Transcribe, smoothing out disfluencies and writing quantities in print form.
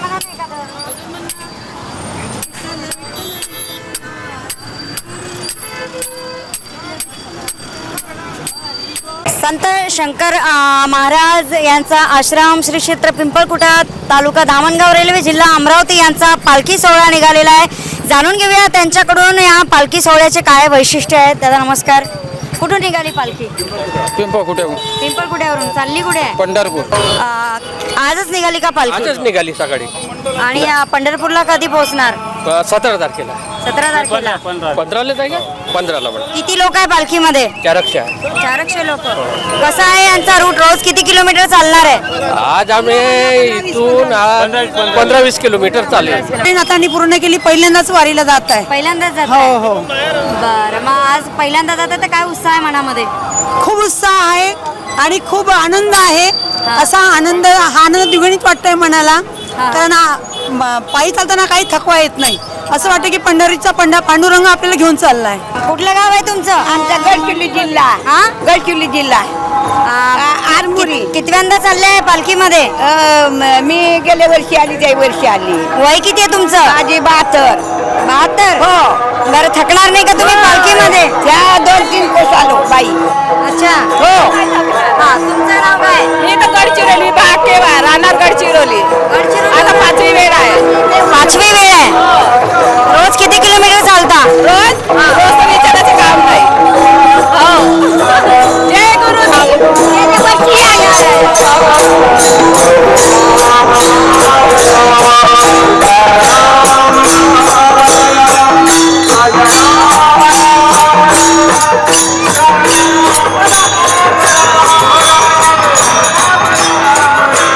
म्हणा ना एखादं. संत शंकर महाराज यांचा आश्रम श्री क्षेत्र पिंपळकुटा तालुका धामणगाव रेल्वे जिल्हा अमरावती यांचा पालखी सोहळा निघालेला आहे. जाणून घेऊया त्यांच्याकडून या पालखी सोहळ्याचे काय वैशिष्ट्य आहेत. दादा नमस्कार. कुठून निघाली पालखी? पिंपळकुट्यावरून. चालली कुठे आहे? पंढरपूर. आजच निघाली का पालखी? आजच निघाली सकाळी. आणि पंढरपूरला कधी पोहोचणार? 17 तारखेला. 17 तारखेला. 15ला जाय का? 15ला. किती लोक आहे पालखीमध्ये? 400 लोक. कसं आहे यांचा रूट? रोज किती किलोमीटर चालणार आहे? आज आम्ही इथून 15-20 किलोमीटर चालले. नातांनी पूर्ण केली. पहिल्यांदाच वारीला जात आहे. पहिल्यांदाच जात? हो हो. बरं, मग आज पहिल्यांदा जात आहे तर काय उत्साह आहे मनामध्ये? खूप उत्साह आहे आणि खूप आनंद आहे. असा आनंद द्विगुणित वाटतोय मनाला. कारण पायी चालताना काही थकवा येत नाही. असं वाटतं की पंढरीचा पांडुरंग आपल्याला घेऊन चाललाय. कुठलं गाव आहे तुमचं? आमचा गडचिरोली जिल्हा. गडचिरोली जिल्हा आरमुरी. कितव्यांदा चालले पालखीमध्ये? मी गेल्या वर्षी आली, त्या वर्षी आली. वय किती आहे तुमचं? माझी 72. हो. बरं, थकणार नाही का तुम्ही पालखीमध्ये? त्या 2-3 कोस आलो बाई. अच्छा. हो. तुमचं नाव काय? मी तर गडचिरोली बाकेवा राहणार. गडचिरोली आता 5वी वेळ आहे. 5वी वेळ आहे. रोज किती किलोमीटर चालता? रोज